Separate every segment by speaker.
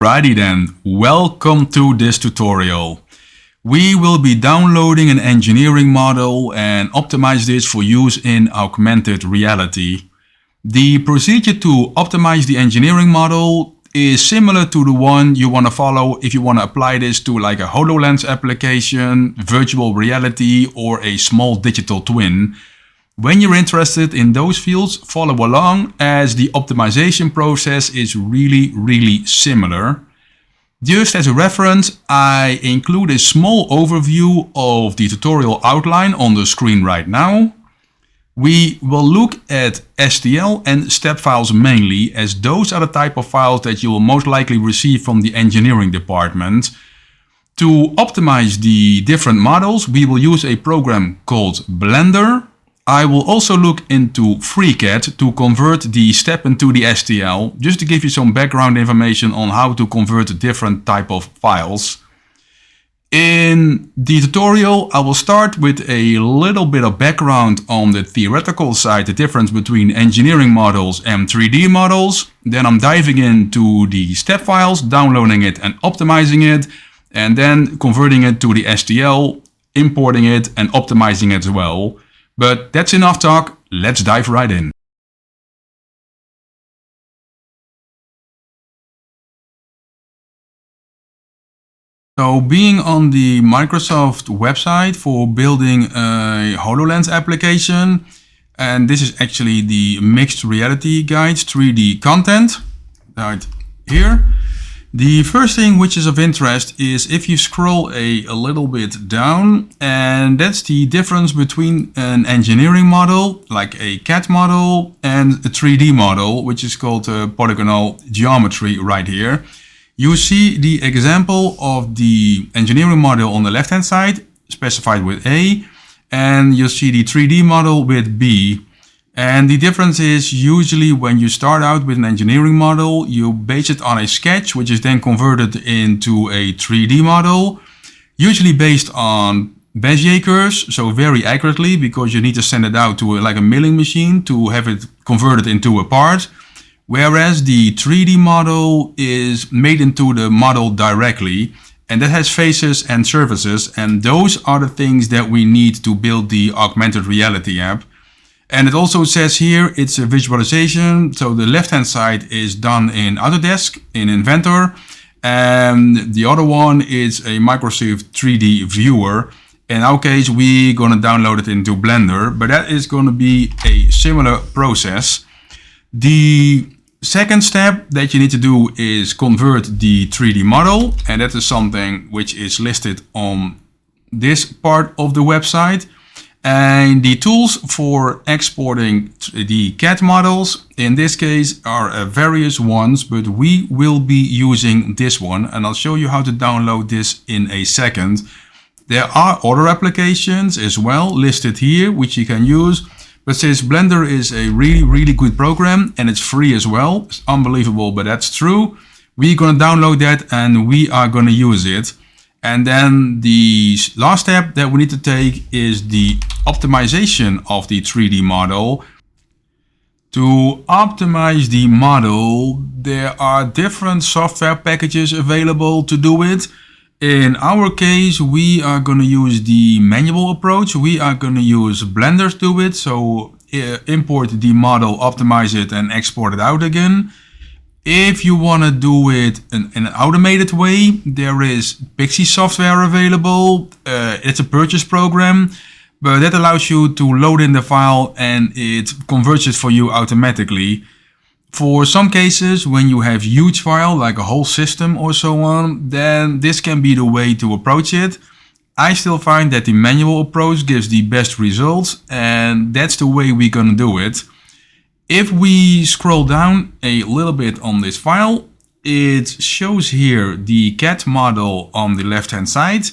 Speaker 1: Alrighty then, welcome to this tutorial. We will be downloading an engineering model and optimize this for use in augmented reality. The procedure to optimize the engineering model is similar to the one you want to follow if you want to apply this to like a HoloLens application, virtual reality, or a small digital twin. When you're interested in those fields, follow along as the optimization process is really similar. Just as a reference, I include a small overview of the tutorial outline on the screen right now. We will look at STL and step files mainly, as those are the type of files that you will most likely receive from the engineering department. To optimize the different models, we will use a program called Blender. I will also look into FreeCAD to convert the step into the STL, just to give you some background information on how to convert different type of files. In the tutorial, I will start with a little bit of background on the theoretical side, the difference between engineering models and 3D models. Then I'm diving into the step files, downloading it and optimizing it, and then converting it to the STL, importing it and optimizing it as well. But that's enough talk, let's dive right in. So being on the Microsoft website for building a HoloLens application, and this is actually the mixed reality guides 3D content right here. The first thing which is of interest is if you scroll a little bit down, and that's the difference between an engineering model, like a CAD model, and a 3D model, which is called polygonal geometry right here. You see the example of the engineering model on the left hand side, specified with A, and you see the 3D model with B. And the difference is usually when you start out with an engineering model, you base it on a sketch, which is then converted into a 3D model, usually based on Bezier curves, so very accurately, because you need to send it out to like a milling machine to have it converted into a part. Whereas the 3D model is made into the model directly, and that has faces and surfaces, and those are the things that we need to build the augmented reality app. And it also says here it's a visualization, so the left hand side is done in Autodesk, in Inventor, and the other one is a Microsoft 3D viewer. In our case, we're going to download it into Blender, but that is going to be a similar process. The second step that you need to do is convert the 3D model, and that is something which is listed on this part of the website. And the tools for exporting the CAD models in this case are various ones, but we will be using this one, and I'll show you how to download this in a second. There are other applications as well listed here which you can use, but since Blender is a really good program and it's free as well, it's unbelievable, but that's true, we're going to download that and we are going to use it. And then the last step that we need to take is the optimization of the 3D model. To optimize the model, there are different software packages available to do it. In our case, we are going to use the manual approach. We are going to use Blender to do it. So import the model, optimize it, and export it out again. If you want to do it in an automated way, there is Pixie software available. It's a purchase program, but that allows you to load in the file and it converts it for you automatically. For some cases, when you have huge file, like a whole system or so on, then this can be the way to approach it. I still find that the manual approach gives the best results, and that's the way we're going to do it. If we scroll down a little bit on this file, it shows here the CAD model on the left hand side.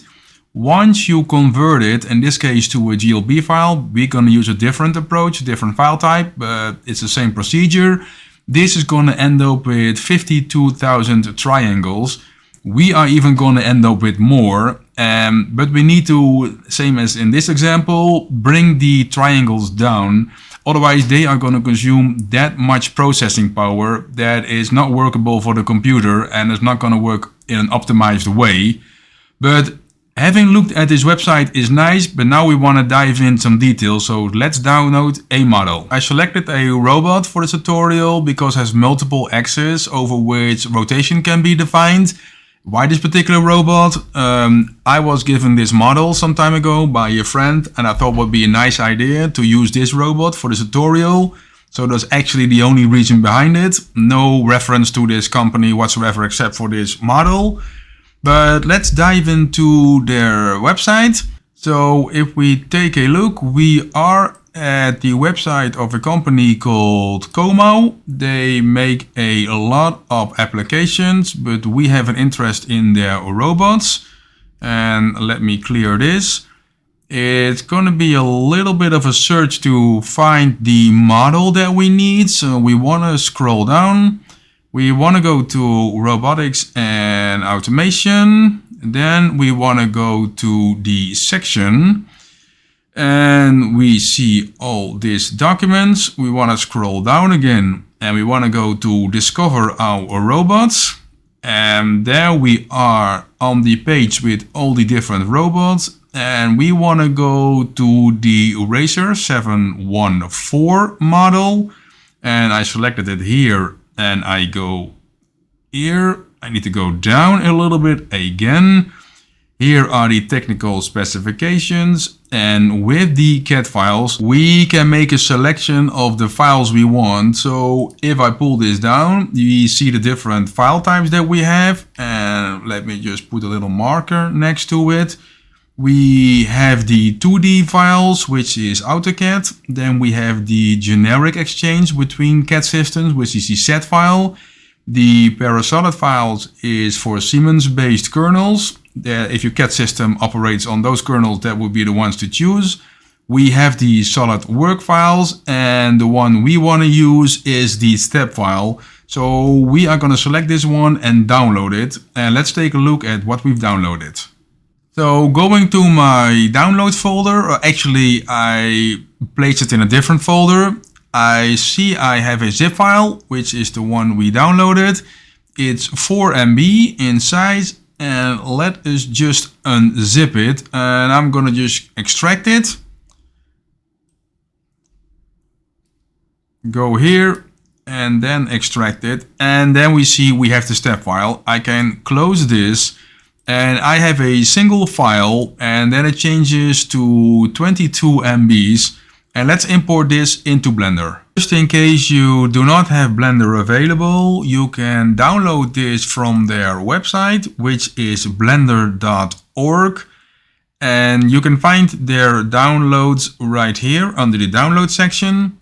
Speaker 1: Once you convert it, in this case to a GLB file, we're going to use a different approach, different file type, but it's the same procedure. This is going to end up with 52,000 triangles. We are even going to end up with more, but we need to, same as in this example, bring the triangles down Otherwise, they are going to consume that much processing power that is not workable for the computer and is not going to work in an optimized way. But having looked at this website is nice, but now we want to dive in some details. So let's download a model. I selected a robot for this tutorial because it has multiple axes over which rotation can be defined. Why this particular robot? I was given this model some time ago by a friend, and I thought it would be a nice idea to use this robot for this tutorial. So that's actually the only reason behind it. No reference to this company whatsoever except for this model. But let's dive into their website. So if we take a look, we are at the website of a company called Como. They make a lot of applications, but we have an interest in their robots. And let me clear this. It's going to be a little bit of a search to find the model that we need. So we want to scroll down. We want to go to robotics and automation. Then we want to go to the section and we see all these documents. We want to scroll down again and we want to go to discover our robots. And there we are on the page with all the different robots. And we want to go to the Racer 714 model. And I selected it here. And I go here. I need to go down a little bit again. Here are the technical specifications. And with the CAD files, we can make a selection of the files we want. So if I pull this down, you see the different file types that we have. And let me just put a little marker next to it. We have the 2D files, which is AutoCAD. Then we have the generic exchange between CAD systems, which is the set file. The parasolid files is for Siemens-based kernels. If your CAD system operates on those kernels, that would be the ones to choose. We have the solid work files, and the one we want to use is the step file. So we are going to select this one and download it. And let's take a look at what we've downloaded. So going to my download folder, or actually I placed it in a different folder. I see I have a zip file, which is the one we downloaded. It's 4 MB in size, and let us just unzip it. And I'm gonna just extract it. Go here and then extract it. And then we see we have the step file. I can close this. And I have a single file, and then it changes to 22 MBs. And let's import this into Blender. Just in case you do not have Blender available, you can download this from their website, which is blender.org. And you can find their downloads right here under the download section.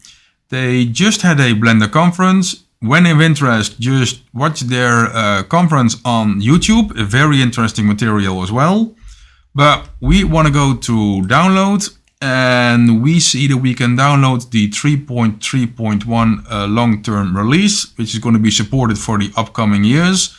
Speaker 1: They just had a Blender conference. When of interest, just watch their conference on YouTube, a very interesting material as well. But we want to go to download, and we see that we can download the 3.3.1 long-term release, which is going to be supported for the upcoming years.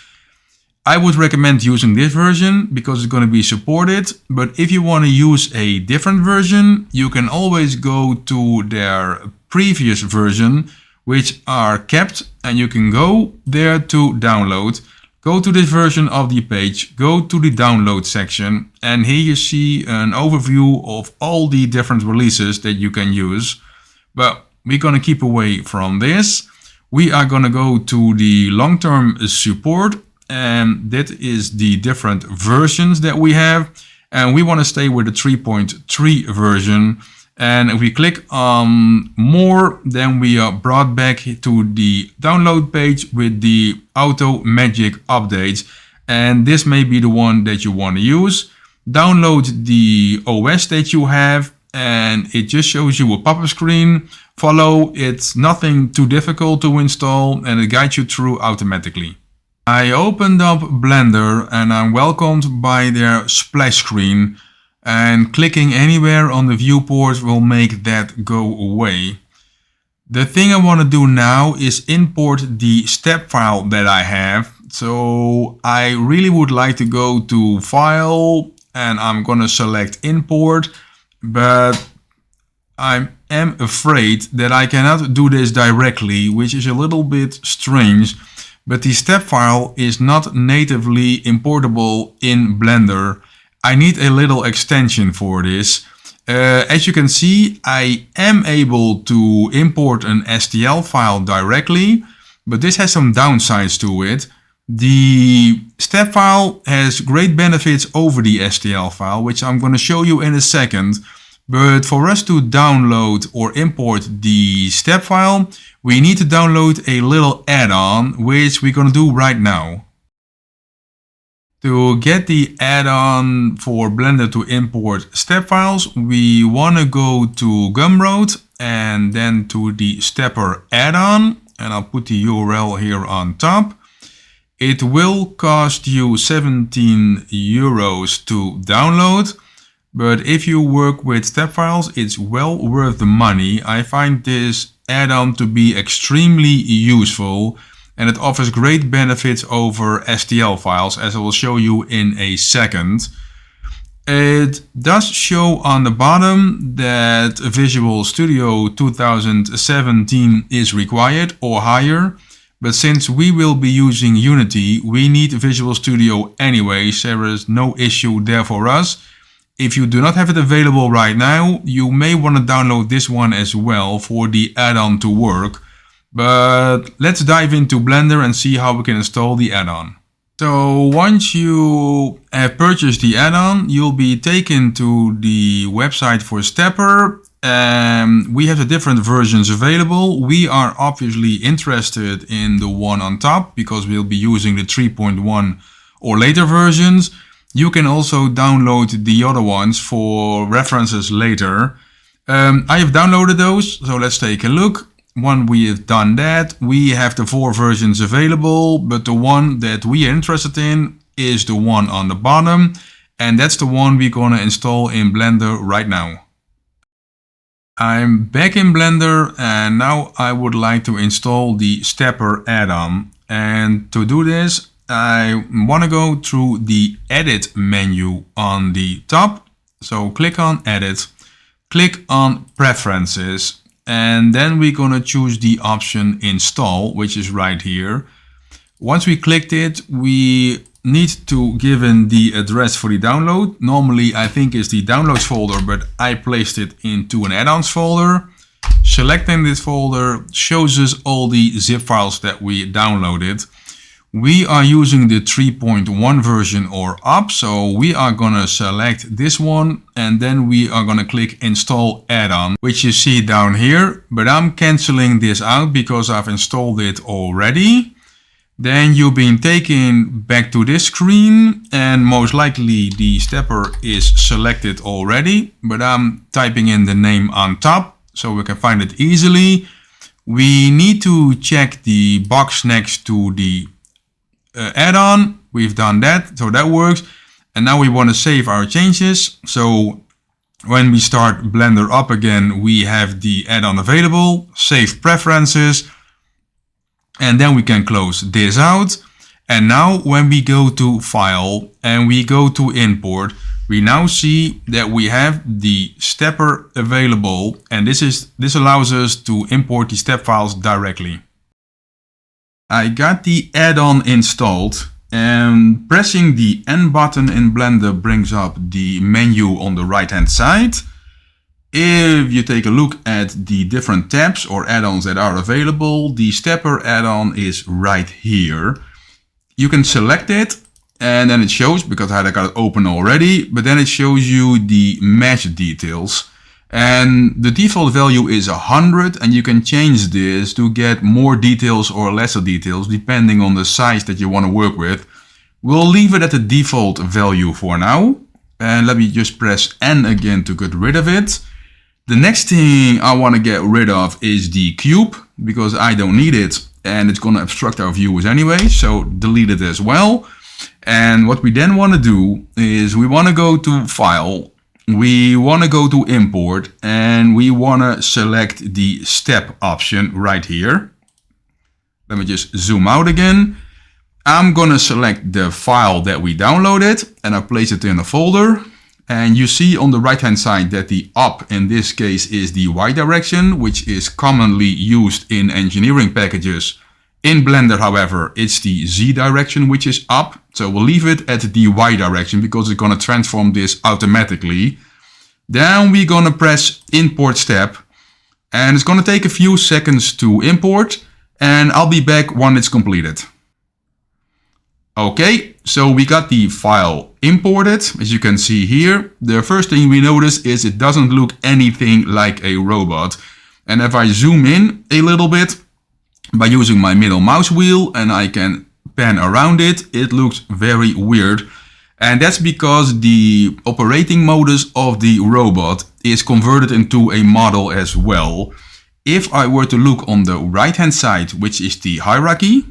Speaker 1: I would recommend using this version because it's going to be supported. But if you want to use a different version, you can always go to their previous version, which are kept, and you can go there to download. Go to this version of the page, go to the download section, and here you see an overview of all the different releases that you can use. But we're gonna keep away from this. We are gonna go to the long-term support, and that is the different versions that we have. And we wanna stay with the 3.3 version. And if we click on more, then we are brought back to the download page with the auto magic updates. And this may be the one that you want to use. Download the OS that you have, and it just shows you a pop-up screen. Follow, it's nothing too difficult to install, and it guides you through automatically. I opened up Blender and I'm welcomed by their splash screen. And clicking anywhere on the viewport will make that go away. The thing I want to do now is import the step file that I have. So I really would like to go to File, and I'm going to select Import. But I'm am afraid that I cannot do this directly, which is a little bit strange, but the step file is not natively importable in Blender. I need a little extension for this. As you can see, I am able to import an STL file directly, but this has some downsides to it. The step file has great benefits over the STL file, which I'm going to show you in a second. But for us to download or import the step file, we need to download a little add-on, which we're going to do right now. To get the add-on for Blender to import step files, we want to go to Gumroad and then to the stepper add-on, and I'll put the URL here on top. It will cost you 17 euros to download, but if you work with step files, it's well worth the money. I find this add-on to be extremely useful, and it offers great benefits over STL files, as I will show you in a second. It does show on the bottom that Visual Studio 2017 is required or higher, but since we will be using Unity, we need Visual Studio anyway, so there is no issue there for us. If you do not have it available right now, you may want to download this one as well for the add-on to work. But let's dive into Blender and see how we can install the add-on. So once you have purchased the add-on, you'll be taken to the website for Stepper. We have the different versions available. We are obviously interested in the one on top because we'll be using the 3.1 or later versions. You can also download the other ones for references later. I have downloaded those, so let's take a look. When we have done that, we have the 4 versions available, but the one that we are interested in is the one on the bottom, and that's the one we're gonna install in Blender right now. I'm back in Blender, and now I would like to install the Stepper add-on. And to do this, I want to go through the Edit menu on the top. So click on Edit, click on Preferences, and then we're going to choose the option Install, which is right here. Once we clicked it, we need to give in the address for the download. Normally I think it's the downloads folder, but I placed it into an add-ons folder. Selecting this folder shows us all the zip files that we downloaded. We are using the 3.1 version or up, so we are gonna select this one and then we are gonna click Install Add-on, which you see down here, but I'm canceling this out because I've installed it already. Then you've been taken back to this screen and most likely the stepper is selected already, but I'm typing in the name on top so we can find it easily. We need to check the box next to the add-on. We've done that, so that works. And now we want to save our changes. So when we start Blender up again, we have the add-on available, save preferences, and then we can close this out. And now when we go to File and we go to Import, we now see that we have the stepper available, and this allows us to import the step files directly. I got the add-on installed, and pressing the N button in Blender brings up the menu on the right hand side. If you take a look at the different tabs or add-ons that are available, the stepper add-on is right here. You can select it and then it shows, because I got it open already, but then it shows you the mesh details. And the default value is 100, and you can change this to get more details or lesser details depending on the size that you want to work with. We'll leave it at the default value for now. And let me just press N again to get rid of it. The next thing I want to get rid of is the cube, because I don't need it and it's going to obstruct our viewers anyway, so delete it as well. And what we then want to do is we want to go to File, we want to go to Import, and we want to select the step option right here. Let me just zoom out again. I'm going to select the file that we downloaded and I place it in a folder. And you see on the right hand side that the up in this case is the Y direction, which is commonly used in engineering packages. In Blender, however, it's the Z direction, which is up. So we'll leave it at the Y direction because it's going to transform this automatically. Then we're going to press import step, and it's going to take a few seconds to import, and I'll be back when it's completed. Okay, so we got the file imported, as you can see here. The first thing we notice is it doesn't look anything like a robot. And if I zoom in a little bit by using my middle mouse wheel and I can pan around it, it looks very weird. And that's because the operating modus of the robot is converted into a model as well. If I were to look on the right hand side, which is the hierarchy,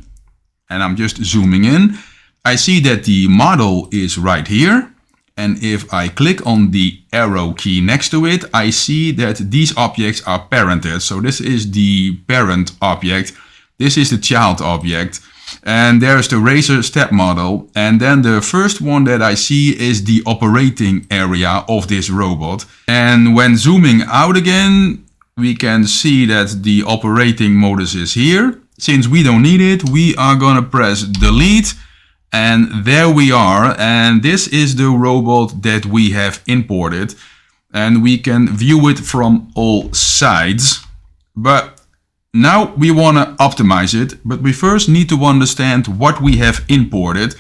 Speaker 1: and I'm just zooming in, I see that the model is right here. And if I click on the arrow key next to it, I see that these objects are parented. So this is the parent object. This is the child object. And there's the razor step model. And then the first one that I see is the operating area of this robot. And when zooming out again, we can see that the operating modus is here. Since we don't need it, we are going to press delete. And there we are, and this is the robot that we have imported, and we can view it from all sides. But now we want to optimize it, but we first need to understand what we have imported.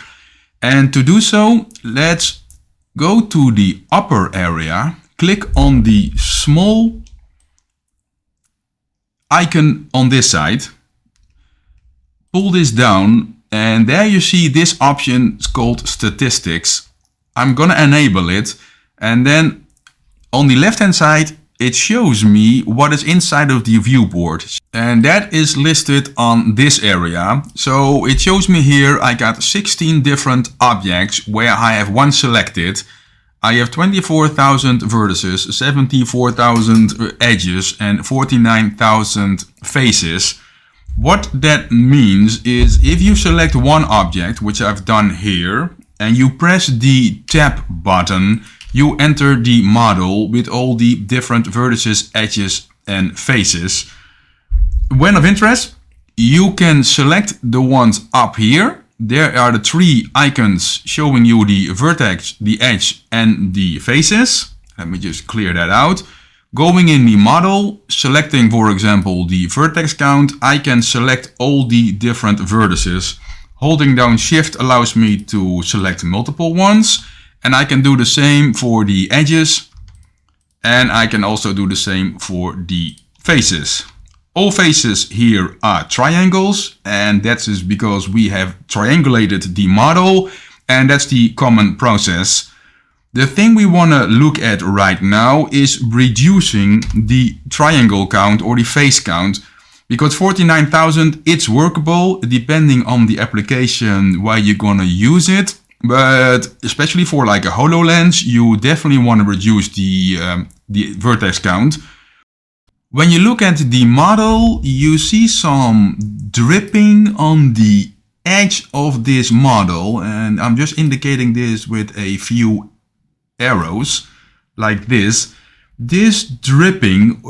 Speaker 1: And to do so, let's go to the upper area, click on the small icon on this side, pull this down, and there you see this option is called statistics. I'm gonna enable it, and then on the left hand side it shows me what is inside of the viewport, and that is listed on this area. So it shows me here I got 16 different objects where I have one selected. I have 24,000 vertices, 74,000 edges and 49,000 faces. What that means is if you select one object, which I've done here, and you press the tab button, you enter the model with all the different vertices, edges and faces. When of interest, you can select the ones up here. There are the three icons showing you the vertex, the edge and the faces. Let me just clear that out. Going in the model, selecting for example the vertex count, I can select all the different vertices. Holding down shift allows me to select multiple ones, and I can do the same for the edges, and I can also do the same for the faces. All faces here are triangles, and that's just because we have triangulated the model, and that's the common process. The thing we want to look at right now is reducing the triangle count or the face count, because 49,000, it's workable depending on the application where you're going to use it. But especially for like a HoloLens, you definitely want to reduce the vertex count. When you look at the model, you see some dripping on the edge of this model, and I'm just indicating this with a few arrows like this. This dripping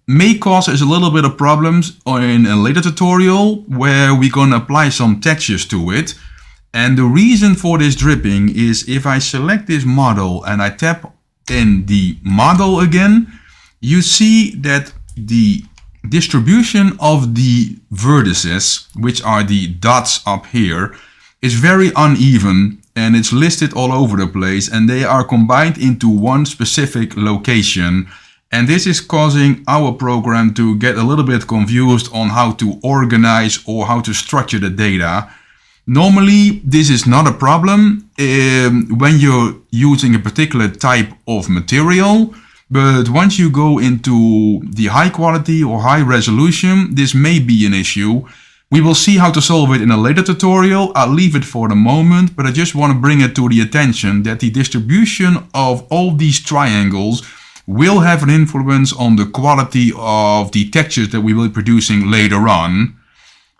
Speaker 1: may cause us a little bit of problems in a later tutorial where we're going to apply some textures to it. And the reason for this dripping is if I select this model and I tap in the model again, you see that the distribution of the vertices, which are the dots up here, is very uneven, and it's listed all over the place, and they are combined into one specific location. And this is causing our program to get a little bit confused on how to organize or how to structure the data. Normally, this is not a problem when you're using a particular type of material, but once you go into the high quality or high resolution, this may be an issue. We will see how to solve it in a later tutorial. I'll leave it for the moment, but I just want to bring it to the attention that the distribution of all these triangles will have an influence on the quality of the textures that we will be producing later on.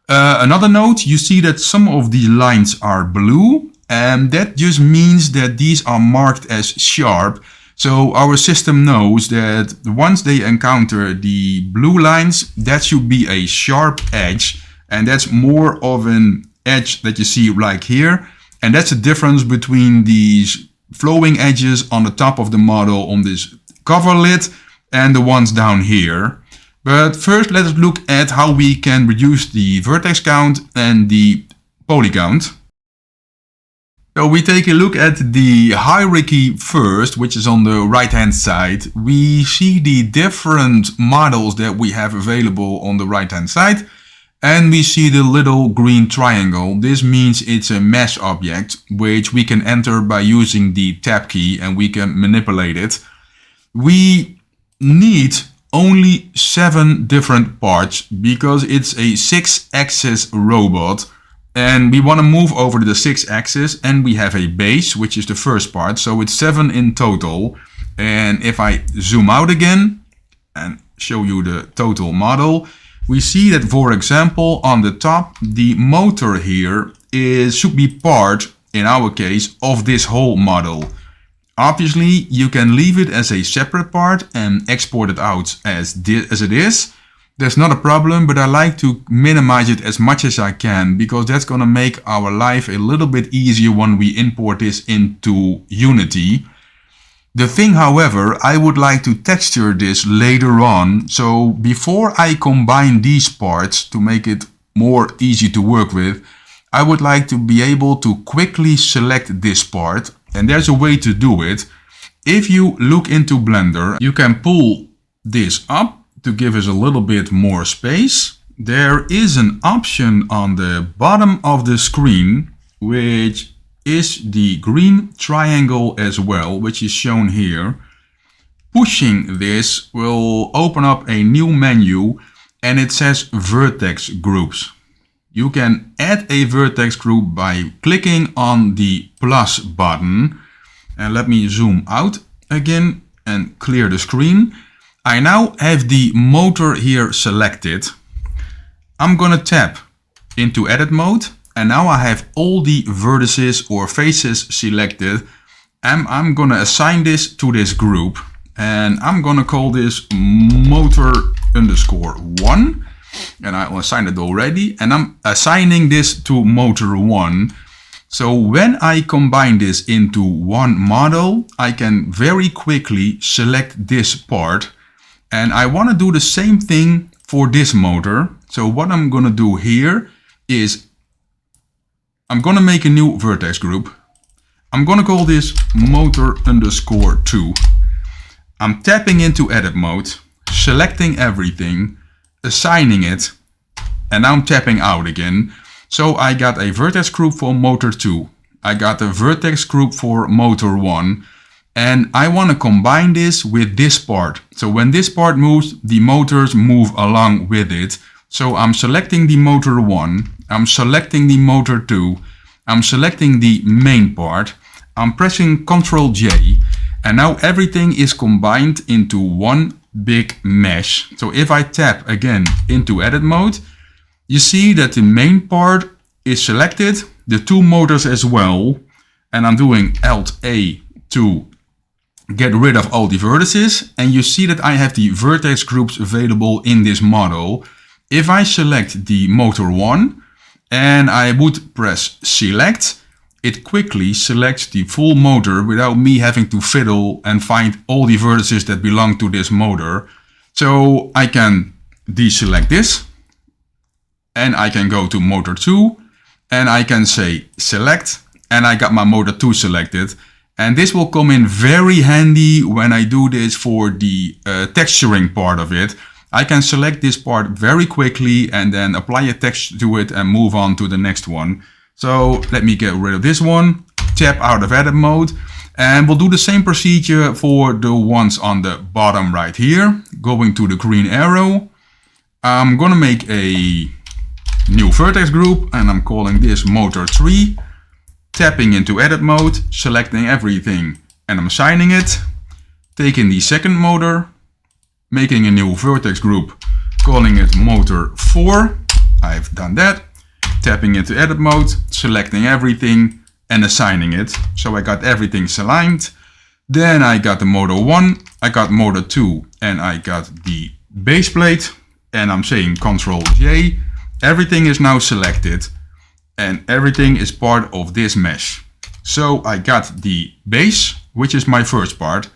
Speaker 1: Another note, you see that some of the lines are blue. and that just means that these are marked as sharp. So our system knows that once they encounter the blue lines, that should be a sharp edge, and that's more of an edge that you see like here. And that's the difference between these flowing edges on the top of the model on this cover lid and the ones down here. But first, let us look at how we can reduce the vertex count and the poly count. So we take a look at the hierarchy first, which is on the right hand side. We see the different models that we have available on the right hand side. And we see the little green triangle. This means it's a mesh object, which we can enter by using the tab key, and we can manipulate it. We need only 7 different parts because it's a 6-axis robot, and we want to move over to the 6-axis, and we have a base, which is the first part, so it's 7 in total. And if I zoom out again and show you the total model, we see that, for example, on the top, the motor here should be part, in our case, of this whole model. Obviously, you can leave it as a separate part and export it out as it is. That's not a problem, but I like to minimize it as much as I can because that's going to make our life a little bit easier when we import this into Unity. The thing, however, I would like to texture this later on. So before I combine these parts to make it more easy to work with, I would like to be able to quickly select this part. And there's a way to do it. If you look into Blender, you can pull this up to give us a little bit more space. There is an option on the bottom of the screen, which is the green triangle as well, which is shown here. Pushing this will open up a new menu, and it says Vertex Groups. You can add a vertex group by clicking on the plus button. And let me zoom out again and clear the screen. I now have the motor here selected. I'm gonna tap into edit mode, and now I have all the vertices or faces selected. And I'm gonna assign this to this group, and I'm gonna call this motor_1. And I assigned it already, and I'm assigning this to motor1. So when I combine this into one model, I can very quickly select this part. And I want to do the same thing for this motor. So what I'm going to do here is I'm going to make a new vertex group. I'm going to call this motor_2. I'm tapping into edit mode, selecting everything, assigning it, and now I'm tapping out again. So I got a vertex group for motor 2. I got a vertex group for motor 1. And I want to combine this with this part. So when this part moves, the motors move along with it. So I'm selecting the motor 1. I'm selecting the motor 2. I'm selecting the main part. I'm pressing Ctrl J. And now everything is combined into one big mesh. So if I tap again into edit mode, you see that the main part is selected, the 2 motors as well, and I'm doing Alt A to get rid of all the vertices, and you see that I have the vertex groups available in this model. If I select the motor 1 and I would press select, it quickly selects the full motor without me having to fiddle and find all the vertices that belong to this motor. So I can deselect this, and I can go to motor 2, and I can say select, and I got my motor 2 selected. And this will come in very handy when I do this for the texturing part of it. I can select this part very quickly and then apply a text to it and move on to the next one. So let me get rid of this one, tap out of edit mode, and we'll do the same procedure for the ones on the bottom right here. Going to the green arrow, I'm gonna make a new vertex group, and I'm calling this motor 3. Tapping into edit mode, selecting everything, and I'm assigning it. Taking the second motor, making a new vertex group, calling it motor 4. I've done that. Tapping into edit mode, selecting everything, and assigning it. So I got everything aligned. Then I got the motor 1, I got motor 2, and I got the base plate. And I'm saying Ctrl J. Everything is now selected and everything is part of this mesh. So I got the base, which is my first part.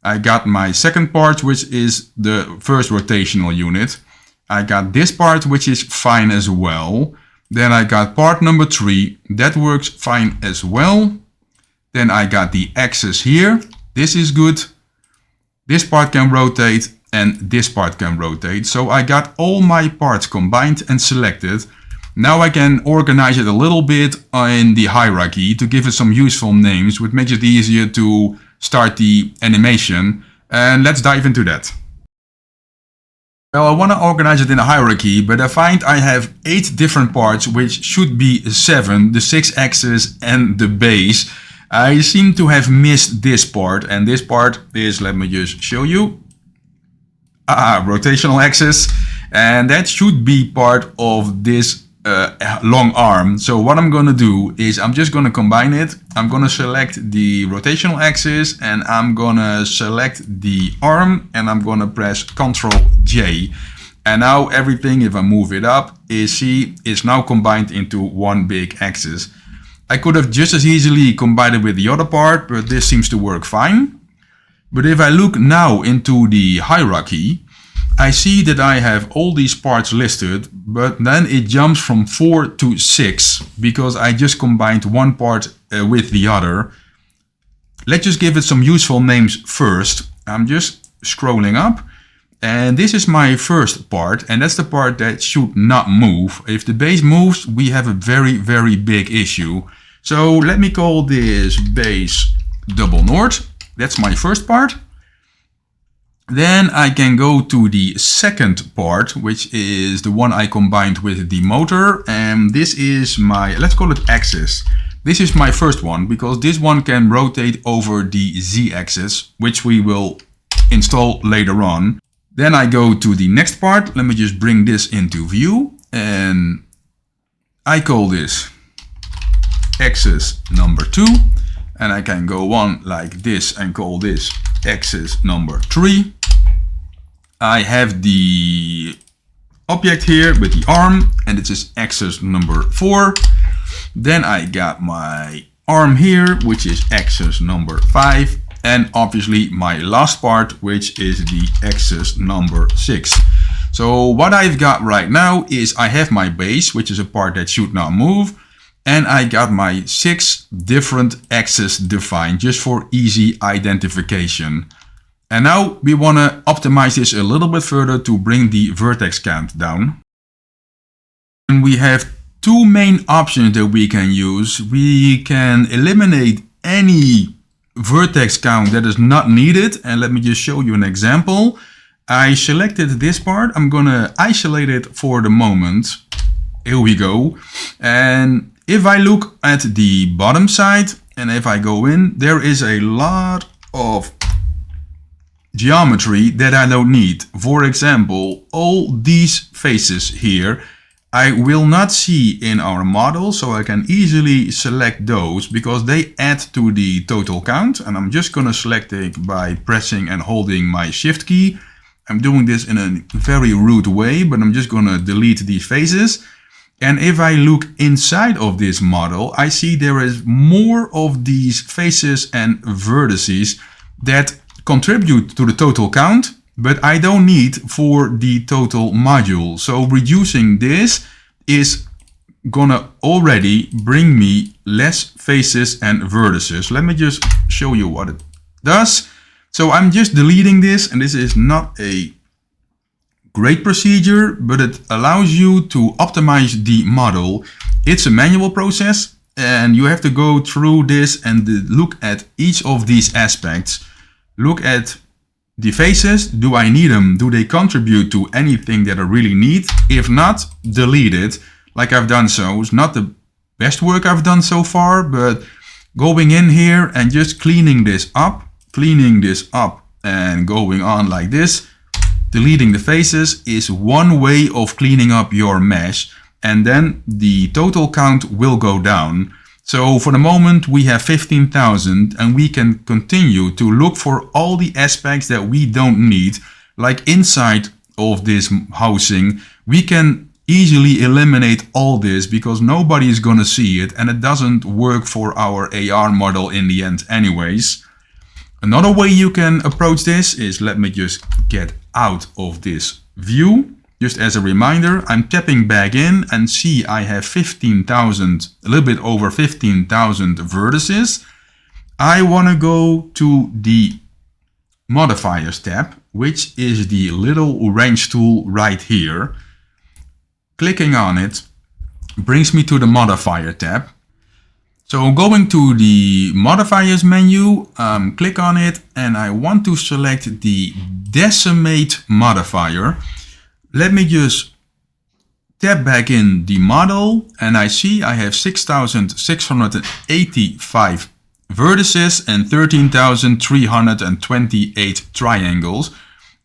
Speaker 1: I got my second part, which is the first rotational unit. I got this part, which is fine as well. Then I got part number 3, that works fine as well. Then I got the axis here. This is good. This part can rotate and this part can rotate. So I got all my parts combined and selected. Now I can organize it a little bit in the hierarchy to give it some useful names, which makes it easier to start the animation. And let's dive into that. Well, I want to organize it in a hierarchy, but I find I have 8 different parts, which should be 7, the 6 axis and the base. I seem to have missed this part, and this part is, let me just show you, rotational axis, and that should be part of this long arm. So what I'm going to do is I'm just going to combine it. I'm going to select the rotational axis and I'm going to select the arm and I'm going to press Ctrl J. And now everything, if I move it up, is now combined into one big axis. I could have just as easily combined it with the other part, but this seems to work fine. But if I look now into the hierarchy, I see that I have all these parts listed, but then it jumps from 4 to 6 because I just combined one part with the other. Let's just give it some useful names first. I'm just scrolling up and this is my first part, and that's the part that should not move. If the base moves, we have a very, very big issue. So let me call this base double north. That's my first part. Then I can go to the second part, which is the one I combined with the motor. And this is my, let's call it axis. This is my first one because this one can rotate over the z-axis, which we will install later on. Then I go to the next part. Let me just bring this into view. And I call this axis number 2. And I can go on like this and call this axis number 3. I have the object here with the arm, and this is axis number 4. Then I got my arm here, which is axis number 5. And obviously my last part, which is the axis number 6. So what I've got right now is I have my base, which is a part that should not move. And I got my 6 different axes defined just for easy identification. And now we want to optimize this a little bit further to bring the vertex count down. And we have 2 main options that we can use. We can eliminate any vertex count that is not needed. And let me just show you an example. I selected this part. I'm going to isolate it for the moment. Here we go. And if I look at the bottom side and if I go in, there is a lot of geometry that I don't need. For example, all these faces here, I will not see in our model, so I can easily select those because they add to the total count. And I'm just going to select it by pressing and holding my shift key. I'm doing this in a very rude way, but I'm just going to delete these faces. And if I look inside of this model, I see there is more of these faces and vertices that contribute to the total count, but I don't need for the total module. So reducing this is gonna already bring me less faces and vertices. Let me just show you what it does. So I'm just deleting this, and this is not a great procedure, but it allows you to optimize the model. It's a manual process and you have to go through this and look at each of these aspects. Look at the faces. Do I need them? Do they contribute to anything that I really need? If not, delete it like I've done so. It's not the best work I've done so far, but going in here and just cleaning this up and going on like this, deleting the faces is one way of cleaning up your mesh, and then the total count will go down. So for the moment we have 15,000 and we can continue to look for all the aspects that we don't need. Like inside of this housing, we can easily eliminate all this because nobody is going to see it and it doesn't work for our AR model in the end anyways. Another way you can approach this is, let me just get out of this view. Just as a reminder, I'm tapping back in and see I have 15,000, a little bit over 15,000 vertices. I want to go to the modifiers tab, which is the little wrench tool right here. Clicking on it brings me to the modifier tab. So going to the modifiers menu, click on it and I want to select the decimate modifier. Let me just tap back in the model and I see I have 6,685 vertices and 13,328 triangles.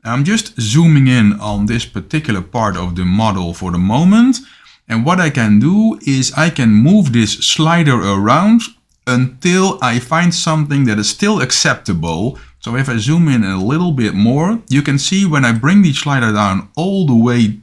Speaker 1: I'm just zooming in on this particular part of the model for the moment. And what I can do is I can move this slider around until I find something that is still acceptable. So if I zoom in a little bit more, you can see when I bring the slider down all the way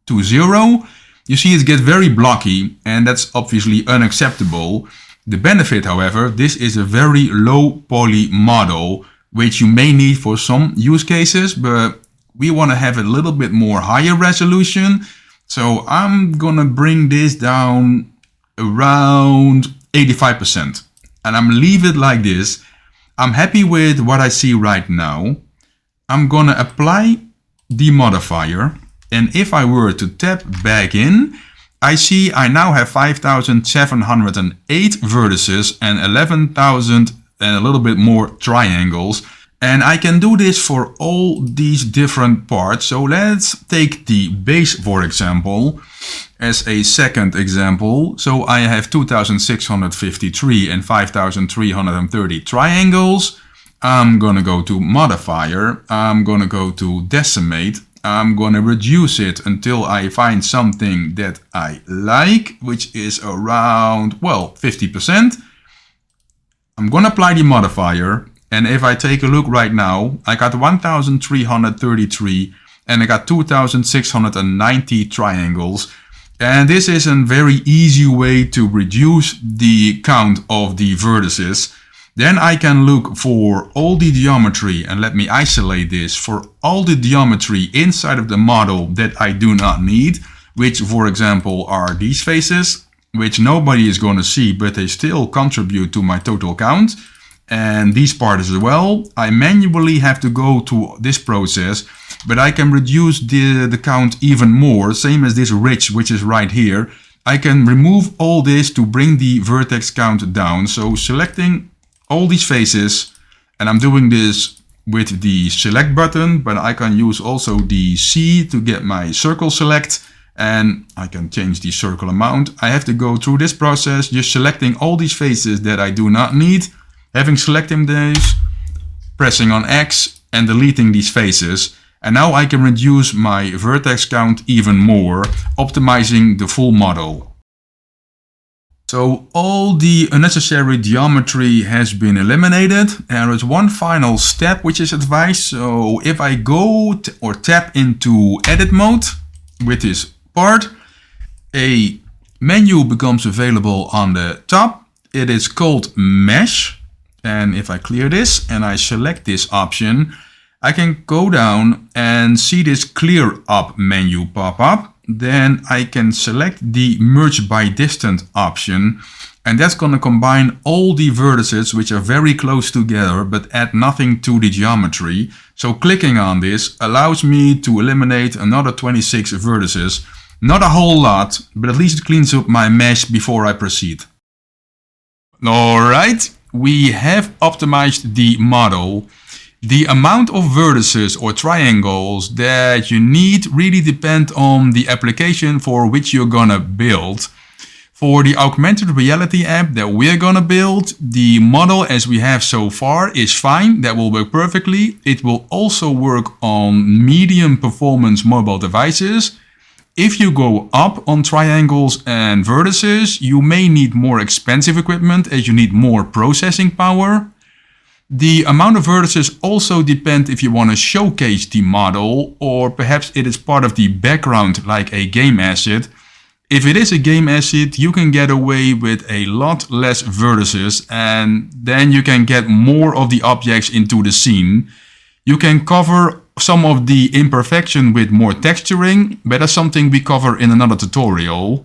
Speaker 1: to 0, you see it gets very blocky and that's obviously unacceptable. The benefit, however, this is a very low poly model, which you may need for some use cases, but we want to have a little bit more higher resolution. So I'm gonna bring this down around 85% and I'm leave it like this. I'm happy with what I see right now. I'm gonna apply the modifier and if I were to tap back in, I see I now have 5,708 vertices and 11,000 and a little bit more triangles. And I can do this for all these different parts. So let's take the base, for example, as a second example. So I have 2,653 and 5,330 triangles. I'm gonna go to modifier. I'm gonna go to decimate. I'm gonna reduce it until I find something that I like, which is around, well, 50%. I'm gonna apply the modifier. And if I take a look right now, I got 1,333 and I got 2,690 triangles. And this is a very easy way to reduce the count of the vertices. Then I can look for all the geometry and let me isolate this for all the geometry inside of the model that I do not need, which for example are these faces, which nobody is going to see, but they still contribute to my total count. And these parts as well. I manually have to go to this process, but I can reduce the count even more, same as this ridge, which is right here. I can remove all this to bring the vertex count down. So selecting all these faces, and I'm doing this with the select button, but I can use also the C to get my circle select, and I can change the circle amount. I have to go through this process, just selecting all these faces that I do not need. Having selected these, pressing on X and deleting these faces. And now I can reduce my vertex count even more, optimizing the full model. So all the unnecessary geometry has been eliminated. There is one final step which is advised. So if I go or tap into edit mode with this part, a menu becomes available on the top. It is called mesh. And if I clear this and I select this option, I can go down and see this clear up menu pop up. Then I can select the merge by distance option, and that's going to combine all the vertices which are very close together but add nothing to the geometry. So clicking on this allows me to eliminate another 26 vertices. Not a whole lot, but at least it cleans up my mesh before I proceed. Alright. We have optimized the model. The amount of vertices or triangles that you need really depend on the application for which you're gonna build. For the augmented reality app that we're gonna build, the model as we have so far is fine. That will work perfectly. It will also work on medium performance mobile devices. If you go up on triangles and vertices, you may need more expensive equipment as you need more processing power. The amount of vertices also depend if you want to showcase the model, or perhaps it is part of the background like a game asset. If it is a game asset, you can get away with a lot less vertices, and then you can get more of the objects into the scene. You can cover some of the imperfection with more texturing, but that's something we cover in another tutorial.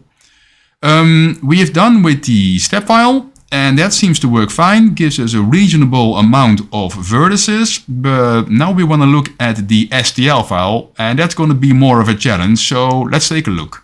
Speaker 1: We have done with the step file, and that seems to work fine, gives us a reasonable amount of vertices, but now we want to look at the STL file, and that's going to be more of a challenge, so let's take a look.